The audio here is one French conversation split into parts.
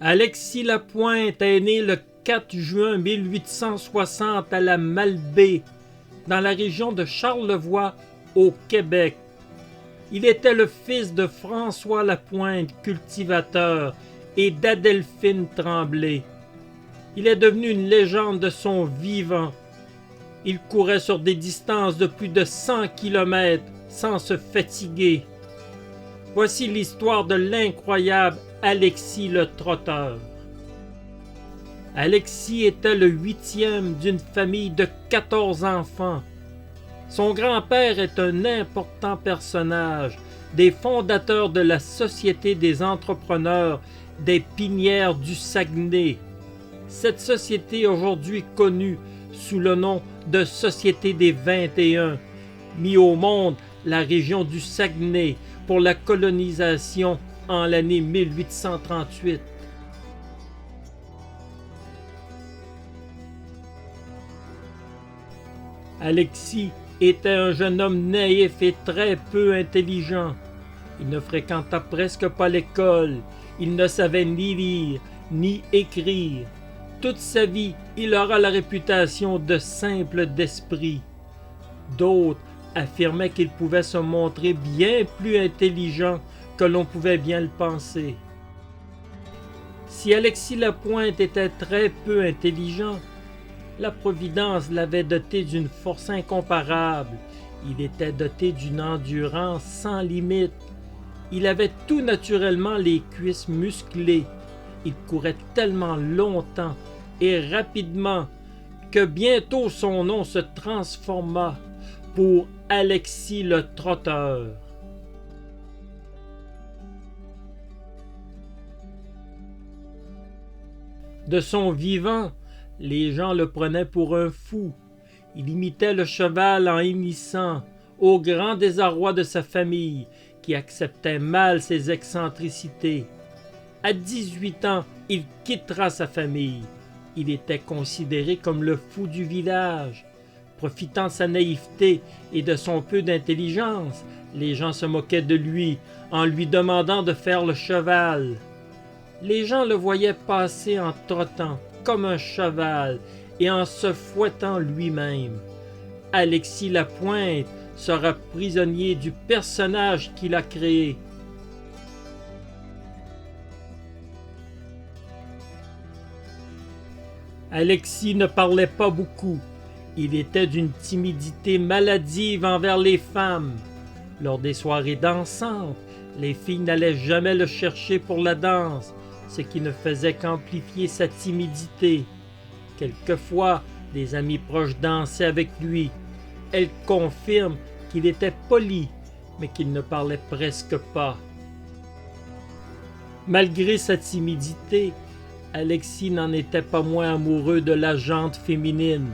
Alexis Lapointe est né le 4 juin 1860 à la Malbaie, dans la région de Charlevoix, au Québec. Il était le fils de François Lapointe, cultivateur, et d'Adelphine Tremblay. Il est devenu une légende de son vivant. Il courait sur des distances de plus de 100 km sans se fatiguer. Voici l'histoire de l'incroyable Alexis le Trotteur. Alexis était le 8e d'une famille de 14 enfants. Son grand-père est un important personnage, des fondateurs de la Société des entrepreneurs des Pinières du Saguenay. Cette société est aujourd'hui connue sous le nom de Société des 21, mis au monde la région du Saguenay pour la colonisation en l'année 1838. Alexis était un jeune homme naïf et très peu intelligent. Il ne fréquenta presque pas l'école. Il ne savait ni lire, ni écrire. Toute sa vie, il aura la réputation de simple d'esprit. D'autres affirmaient qu'il pouvait se montrer bien plus intelligent que l'on pouvait bien le penser. Si Alexis Lapointe était très peu intelligent, la Providence l'avait doté d'une force incomparable. Il était doté d'une endurance sans limite. Il avait tout naturellement les cuisses musclées. Il courait tellement longtemps et rapidement que bientôt son nom se transforma pour Alexis le Trotteur. De son vivant, les gens le prenaient pour un fou. Il imitait le cheval en hennissant, au grand désarroi de sa famille, qui acceptait mal ses excentricités. À 18 ans, il quittera sa famille. Il était considéré comme le fou du village. Profitant de sa naïveté et de son peu d'intelligence, les gens se moquaient de lui en lui demandant de faire le cheval. Les gens le voyaient passer en trottant comme un cheval et en se fouettant lui-même. Alexis Lapointe sera prisonnier du personnage qu'il a créé. Alexis ne parlait pas beaucoup. Il était d'une timidité maladive envers les femmes. Lors des soirées dansantes, les filles n'allaient jamais le chercher pour la danse, ce qui ne faisait qu'amplifier sa timidité. Quelquefois, des amis proches dansaient avec lui. Elle confirme qu'il était poli, mais qu'il ne parlait presque pas. Malgré sa timidité, Alexis n'en était pas moins amoureux de la gente féminine.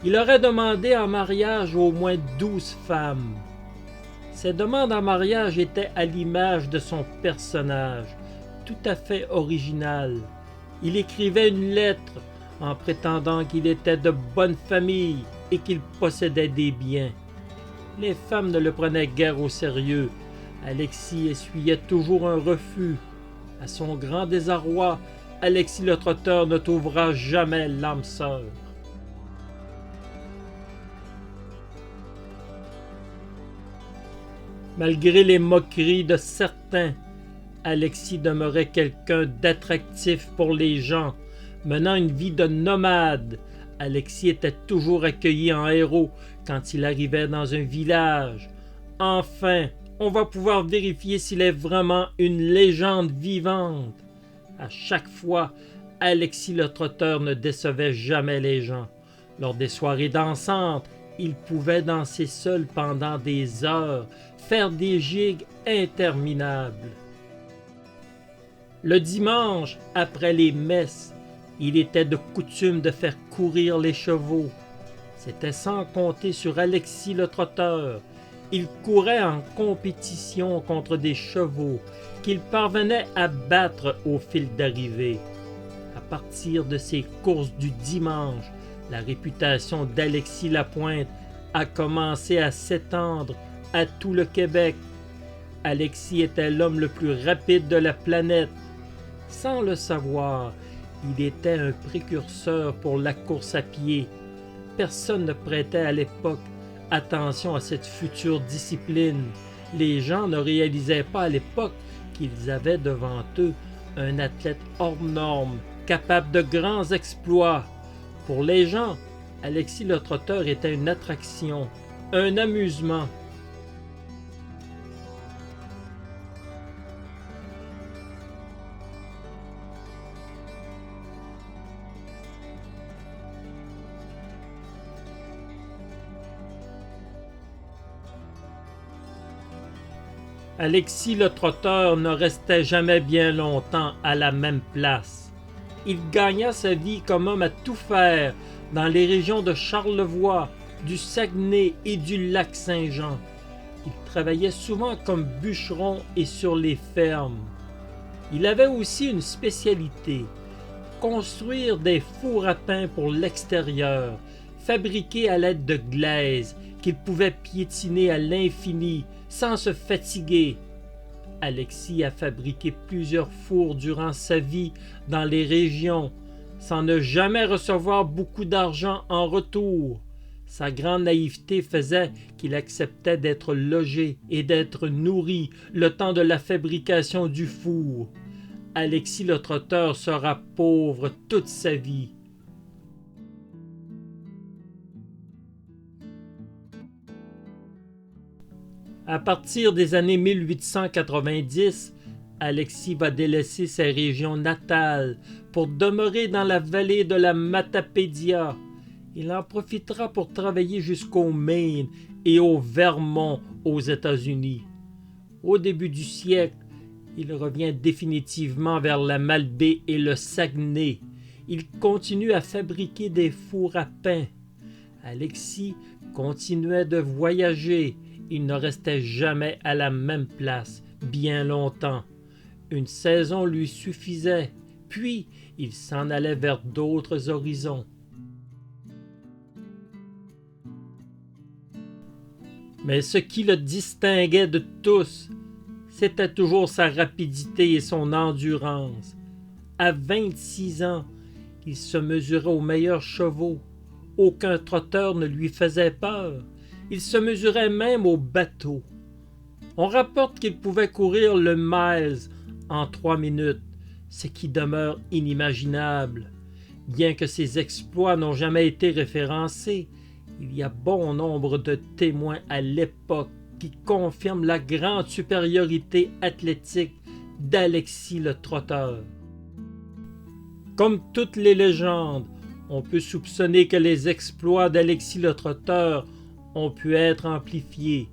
Il aurait demandé en mariage au moins 12 femmes. Ses demandes en mariage étaient à l'image de son personnage, tout à fait original. Il écrivait une lettre en prétendant qu'il était de bonne famille et qu'il possédait des biens. Les femmes ne le prenaient guère au sérieux. Alexis essuyait toujours un refus. À son grand désarroi, Alexis le Trotteur ne trouvera jamais l'âme sœur. Malgré les moqueries de certains, Alexis demeurait quelqu'un d'attractif pour les gens, menant une vie de nomade. Alexis était toujours accueilli en héros quand il arrivait dans un village. Enfin, on va pouvoir vérifier s'il est vraiment une légende vivante. À chaque fois, Alexis le Trotteur ne décevait jamais les gens. Lors des soirées dansantes, il pouvait danser seul pendant des heures, faire des gigues interminables. Le dimanche, après les messes, il était de coutume de faire courir les chevaux. C'était sans compter sur Alexis le Trotteur. Il courait en compétition contre des chevaux qu'il parvenait à battre au fil d'arrivée. À partir de ces courses du dimanche, la réputation d'Alexis Lapointe a commencé à s'étendre à tout le Québec. Alexis était l'homme le plus rapide de la planète. Sans le savoir, il était un précurseur pour la course à pied. Personne ne prêtait à l'époque attention à cette future discipline. Les gens ne réalisaient pas à l'époque qu'ils avaient devant eux un athlète hors norme, capable de grands exploits. Pour les gens, Alexis le Trotteur était une attraction, un amusement. Alexis le Trotteur ne restait jamais bien longtemps à la même place. Il gagna sa vie comme homme à tout faire dans les régions de Charlevoix, du Saguenay et du Lac-Saint-Jean. Il travaillait souvent comme bûcheron et sur les fermes. Il avait aussi une spécialité: construire des fours à pain pour l'extérieur, fabriqués à l'aide de glaise qu'il pouvait piétiner à l'infini sans se fatiguer. Alexis a fabriqué plusieurs fours durant sa vie dans les régions, sans ne jamais recevoir beaucoup d'argent en retour. Sa grande naïveté faisait qu'il acceptait d'être logé et d'être nourri le temps de la fabrication du four. Alexis le Trotteur sera pauvre toute sa vie. À partir des années 1890, Alexis va délaisser sa région natale pour demeurer dans la vallée de la Matapédia. Il en profitera pour travailler jusqu'au Maine et au Vermont aux États-Unis. Au début du siècle, il revient définitivement vers la Malbaie et le Saguenay. Il continue à fabriquer des fours à pain. Alexis continuait de voyager. Il ne restait jamais à la même place bien longtemps. Une saison lui suffisait, puis il s'en allait vers d'autres horizons. Mais ce qui le distinguait de tous, c'était toujours sa rapidité et son endurance. À 26 ans, il se mesurait aux meilleurs chevaux. Aucun trotteur ne lui faisait peur. Il se mesurait même aux bateaux. On rapporte qu'il pouvait courir le miles en 3 minutes, ce qui demeure inimaginable. Bien que ses exploits n'ont jamais été référencés, il y a bon nombre de témoins à l'époque qui confirment la grande supériorité athlétique d'Alexis le Trotteur. Comme toutes les légendes, on peut soupçonner que les exploits d'Alexis le Trotteur ont pu être amplifiés,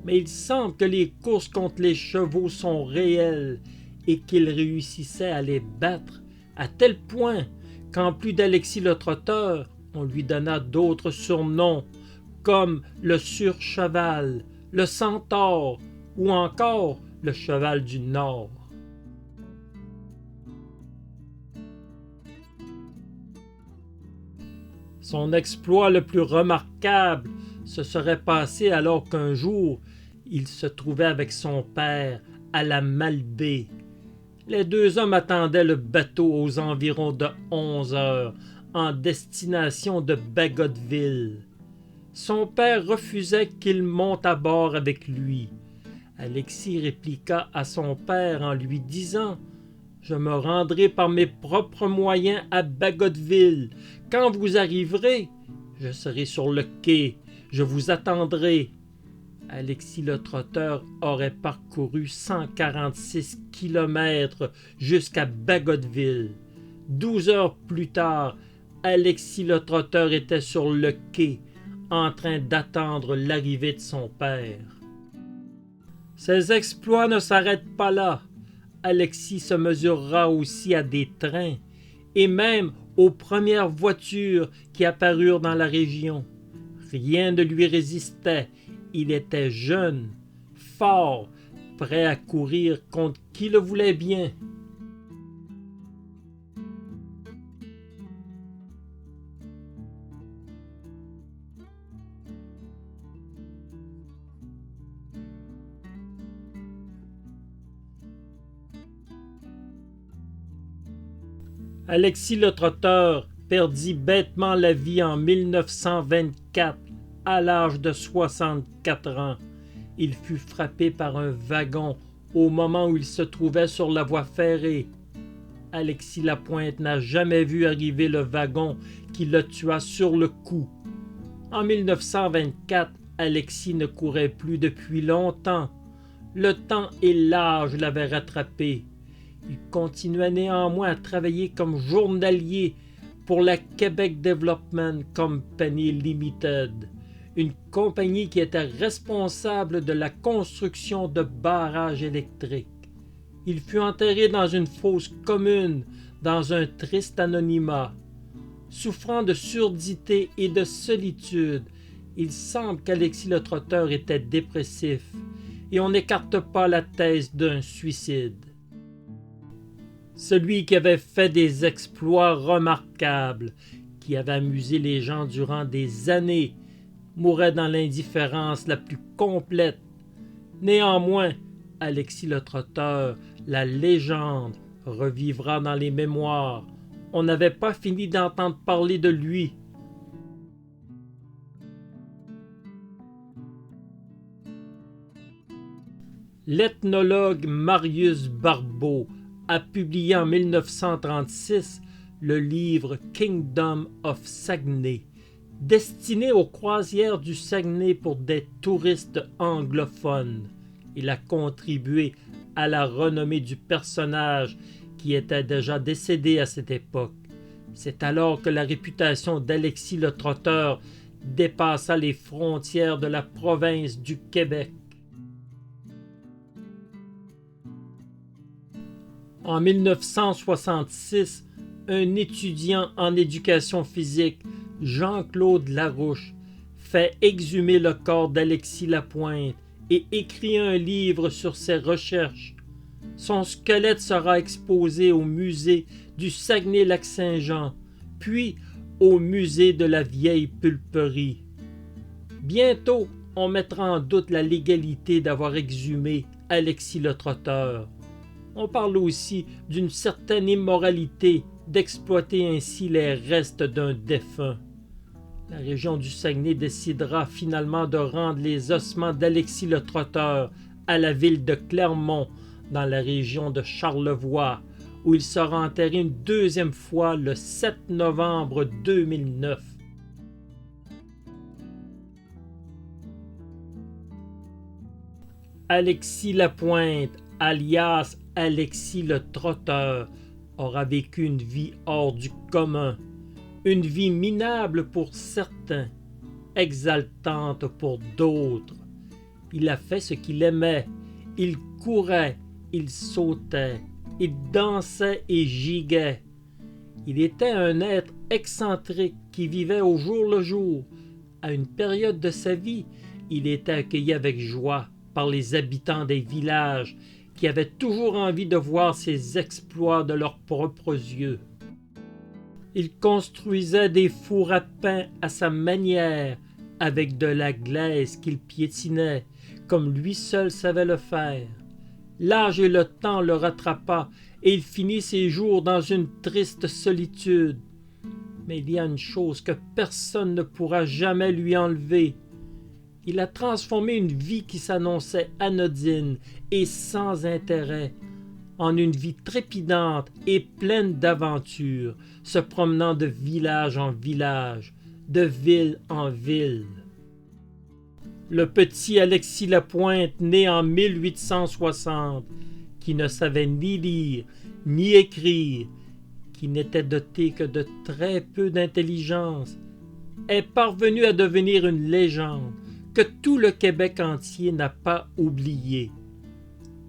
mais il semble que les courses contre les chevaux sont réelles et qu'il réussissait à les battre à tel point qu'en plus d'Alexis le Trotteur, on lui donna d'autres surnoms comme le Surcheval, le Centaure ou encore le Cheval du Nord. Son exploit le plus remarquable se serait passé alors qu'un jour, il se trouvait avec son père à la Malbaie. Les deux hommes attendaient le bateau aux environs de 11 heures en destination de Bagotville. Son père refusait qu'il monte à bord avec lui. Alexis répliqua à son père en lui disant: « Je me rendrai par mes propres moyens à Bagotville. Quand vous arriverez, je serai sur le quai. Je vous attendrai. » Alexis le Trotteur aurait parcouru 146 kilomètres jusqu'à Bagotville. 12 heures plus tard, Alexis le Trotteur était sur le quai, en train d'attendre l'arrivée de son père. Ses exploits ne s'arrêtent pas là. Alexis se mesurera aussi à des trains et même aux premières voitures qui apparurent dans la région. Rien ne lui résistait. Il était jeune, fort, prêt à courir contre qui le voulait bien. Alexis le Trotteur perdit bêtement la vie en 1924 à l'âge de 64 ans. Il fut frappé par un wagon au moment où il se trouvait sur la voie ferrée. Alexis Lapointe n'a jamais vu arriver le wagon qui le tua sur le coup. En 1924, Alexis ne courait plus depuis longtemps. Le temps et l'âge l'avaient rattrapé. Il continuait néanmoins à travailler comme journalier pour la Québec Development Company Limited, une compagnie qui était responsable de la construction de barrages électriques. Il fut enterré dans une fosse commune, dans un triste anonymat. Souffrant de surdité et de solitude, il semble qu'Alexis le Trotteur était dépressif, et on n'écarte pas la thèse d'un suicide. Celui qui avait fait des exploits remarquables, qui avait amusé les gens durant des années, mourait dans l'indifférence la plus complète. Néanmoins, Alexis le Trotteur, la légende, revivra dans les mémoires. On n'avait pas fini d'entendre parler de lui. L'ethnologue Marius Barbeau a publié en 1936 le livre Kingdom of Saguenay, destiné aux croisières du Saguenay pour des touristes anglophones. Il a contribué à la renommée du personnage qui était déjà décédé à cette époque. C'est alors que la réputation d'Alexis le Trotteur dépassa les frontières de la province du Québec. En 1966, un étudiant en éducation physique, Jean-Claude Larouche, fait exhumer le corps d'Alexis Lapointe et écrit un livre sur ses recherches. Son squelette sera exposé au musée du Saguenay-Lac-Saint-Jean, puis au musée de la vieille pulperie. Bientôt, on mettra en doute la légalité d'avoir exhumé Alexis le Trotteur. On parle aussi d'une certaine immoralité d'exploiter ainsi les restes d'un défunt. La région du Saguenay décidera finalement de rendre les ossements d'Alexis le Trotteur à la ville de Clermont, dans la région de Charlevoix, où il sera enterré une deuxième fois le 7 novembre 2009. Alexis Lapointe, alias Alexis le Trotteur, aura vécu une vie hors du commun, une vie minable pour certains, exaltante pour d'autres. Il a fait ce qu'il aimait, il courait, il sautait, il dansait et giguait. Il était un être excentrique qui vivait au jour le jour. À une période de sa vie, il était accueilli avec joie par les habitants des villages qui avaient toujours envie de voir ses exploits de leurs propres yeux. Il construisait des fours à pain à sa manière, avec de la glaise qu'il piétinait, comme lui seul savait le faire. L'âge et le temps le rattrapa, et il finit ses jours dans une triste solitude. Mais il y a une chose que personne ne pourra jamais lui enlever. Il a transformé une vie qui s'annonçait anodine et sans intérêt en une vie trépidante et pleine d'aventures, se promenant de village en village, de ville en ville. Le petit Alexis Lapointe, né en 1860, qui ne savait ni lire ni écrire, qui n'était doté que de très peu d'intelligence, est parvenu à devenir une légende que tout le Québec entier n'a pas oublié.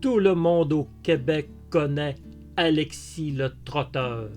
Tout le monde au Québec connaît Alexis le Trotteur.